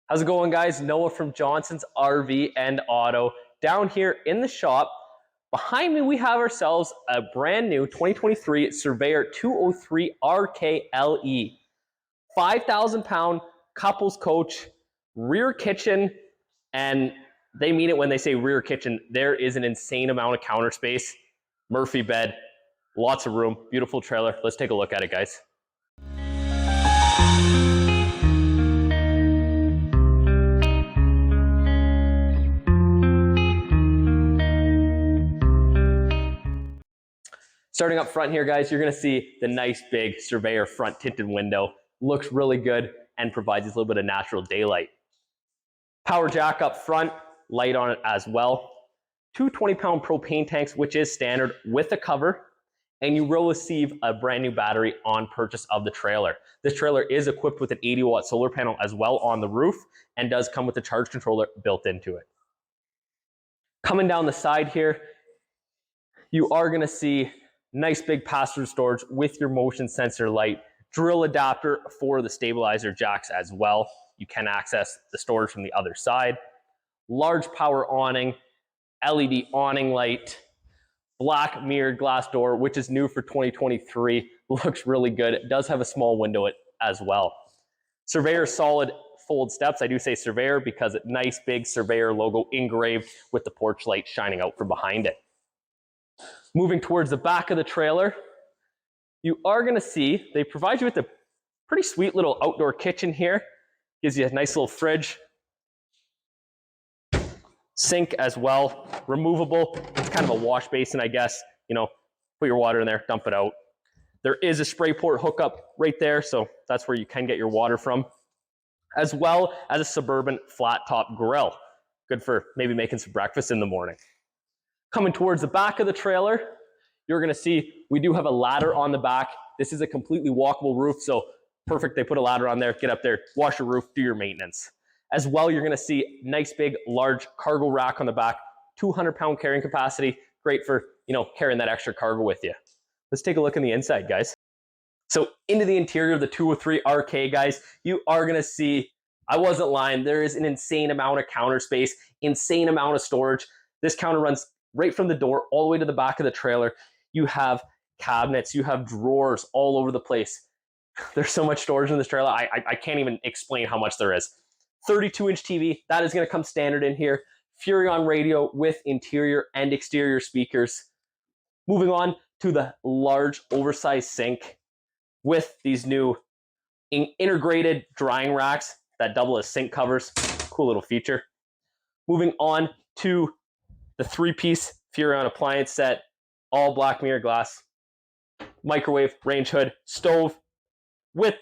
How's it going, guys? Noah from Johnson's RV and Auto. Down here in the shop, behind me we have ourselves a brand new 2023 Surveyor 203 RKLE. 5,000 pound couples coach, rear kitchen, and they mean it when they say rear kitchen. There is an insane amount of counter space, Murphy bed, lots of room, beautiful trailer. Let's take a look at it, guys. Starting up front here, guys, you're gonna see the nice big Surveyor front tinted window. Looks really good and provides us a little bit of natural daylight. Power jack up front, light on it as well. Two 20-pound propane tanks, which is standard with a cover, and you will receive a brand new battery on purchase of the trailer. This trailer is equipped with an 80-watt solar panel as well on the roof and does come with a charge controller built into it. Coming down the side here, you are gonna see nice big pass-through storage with your motion sensor light, drill adapter for the stabilizer jacks as well. You can access the storage from the other side. Large power awning, LED awning light, black mirrored glass door, which is new for 2023. Looks really good. It does have a small window as well. Surveyor solid fold steps. I do say Surveyor because it's nice big Surveyor logo engraved with the porch light shining out from behind it. Moving towards the back of the trailer, you are going to see they provide you with a pretty sweet little outdoor kitchen here. Gives you a nice little fridge. Sink as well, removable. It's kind of a wash basin, I guess. You know, put your water in there, dump it out. There is a spray port hookup right there, so that's where you can get your water from. As well as a Suburban flat top grill. Good for maybe making some breakfast in the morning. Coming towards the back of the trailer, you're gonna see we do have a ladder on the back. This is a completely walkable roof, so perfect. They put a ladder on there, get up there, wash your roof, do your maintenance. As well, you're gonna see nice big, large cargo rack on the back, 200-pound carrying capacity, great for, carrying that extra cargo with you. Let's take a look in the inside, guys. So into the interior of the 203 RK, guys, you are gonna see, I wasn't lying, there is an insane amount of counter space, insane amount of storage. This counter runs right from the door all the way to the back of the trailer. You have cabinets, you have drawers all over the place. There's so much storage in this trailer, I can't even explain how much there is. 32-inch TV, that is gonna come standard in here. Furrion radio with interior and exterior speakers. Moving on to the large oversized sink with these new integrated drying racks that double as sink covers. Cool little feature. Moving on to the three-piece Furrion appliance set, all black mirror glass, microwave, range hood, stove with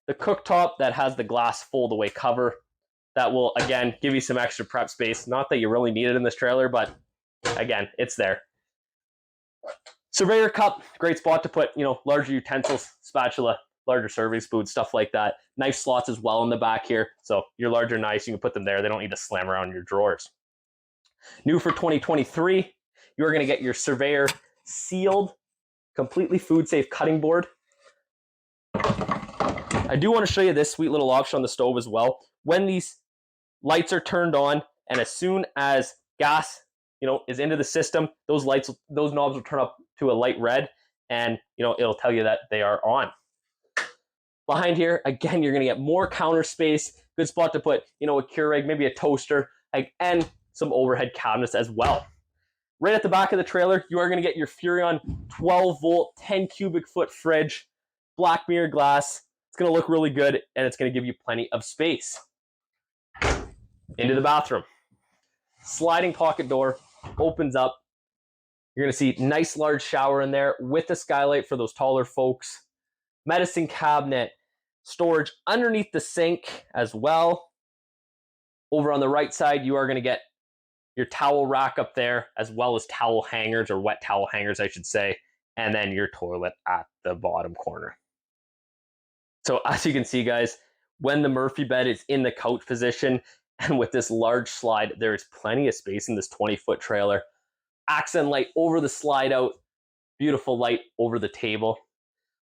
the cooktop that has the glass fold-away cover. That will, again, give you some extra prep space. Not that you really need it in this trailer, but again, it's there. Surveyor cup, great spot to put, larger utensils, spatula, larger serving spoons, stuff like that. Knife slots as well in the back here. So your larger knives, you can put them there. They don't need to slam around your drawers. New for 2023, you're going to get your Surveyor sealed, completely food-safe cutting board. I do want to show you this sweet little option on the stove as well. When these lights are turned on, and as soon as gas, is into the system, those knobs will turn up to a light red, and it'll tell you that they are on. Behind here, again, you're going to get more counter space. Good spot to put, a Keurig, maybe a toaster, and some overhead cabinets as well. Right at the back of the trailer, you are going to get your Furrion 12-volt, 10 cubic foot fridge, black mirror glass. It's going to look really good, and it's going to give you plenty of space. Into the bathroom. Sliding pocket door opens up. You're going to see nice large shower in there with a skylight for those taller folks. Medicine cabinet, storage underneath the sink as well. Over on the right side, you are going to get your towel rack up there, as well as towel hangers, or wet towel hangers, I should say, and then your toilet at the bottom corner. So as you can see, guys, when the Murphy bed is in the couch position, and with this large slide, there is plenty of space in this 20-foot trailer. Accent light over the slide out, beautiful light over the table.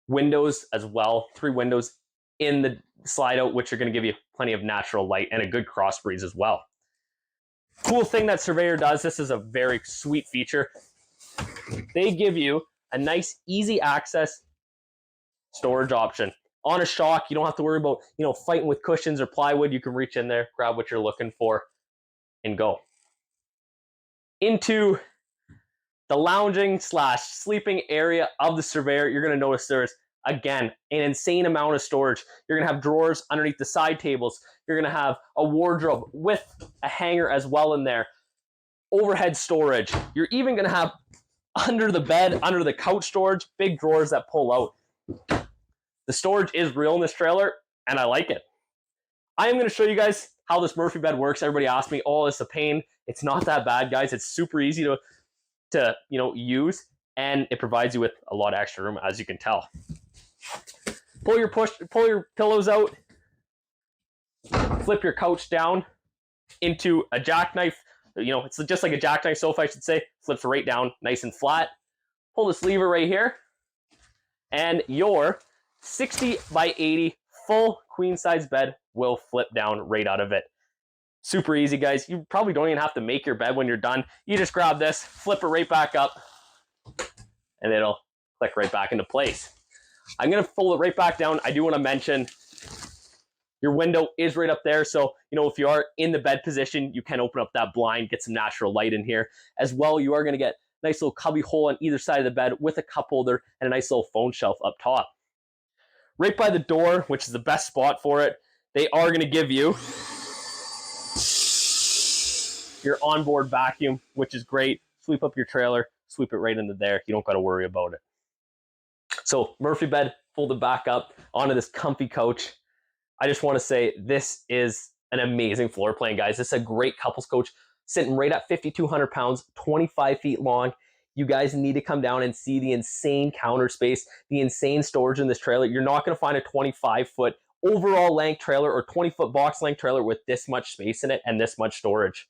Windows as well, 3 windows in the slide out, which are going to give you plenty of natural light and a good cross breeze as well. Cool thing that Surveyor does, this is a very sweet feature. They give you a nice, easy access storage option. On a shock, you don't have to worry about, fighting with cushions or plywood. You can reach in there, grab what you're looking for, and go. Into the lounging / sleeping area of the Surveyor, you're going to notice there's, again, an insane amount of storage. You're going to have drawers underneath the side tables. You're going to have a wardrobe with a hanger as well in there. Overhead storage. You're even going to have under the bed, under the couch storage, big drawers that pull out. The storage is real in this trailer, and I like it. I am going to show you guys how this Murphy bed works. Everybody asks me, oh, it's a pain. It's not that bad, guys. It's super easy to use, and it provides you with a lot of extra room, as you can tell. Pull your pillows out, flip your couch down into a jackknife. It's just like a jackknife sofa, I should say. Flips right down, nice and flat. Pull this lever right here, and your 60 by 80 full queen size bed will flip down right out of it. Super easy, guys. You probably don't even have to make your bed when you're done. You just grab this, flip it right back up, and it'll click right back into place. I'm going to fold it right back down. I do want to mention your window is right up there. So, if you are in the bed position, you can open up that blind, get some natural light in here. As well, you are going to get a nice little cubby hole on either side of the bed with a cup holder and a nice little phone shelf up top. Right by the door, which is the best spot for it, they are going to give you your onboard vacuum, which is great. Sweep up your trailer, sweep it right into there. You don't got to worry about it. So Murphy bed, fold it back up onto this comfy couch. I just want to say this is an amazing floor plan, guys. This is a great couples coach sitting right at 5,200 pounds, 25 feet long. You guys need to come down and see the insane counter space, the insane storage in this trailer. You're not going to find a 25-foot overall length trailer or 20-foot box length trailer with this much space in it and this much storage.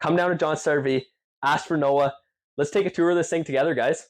Come down to John's RV, ask for Noah. Let's take a tour of this thing together, guys.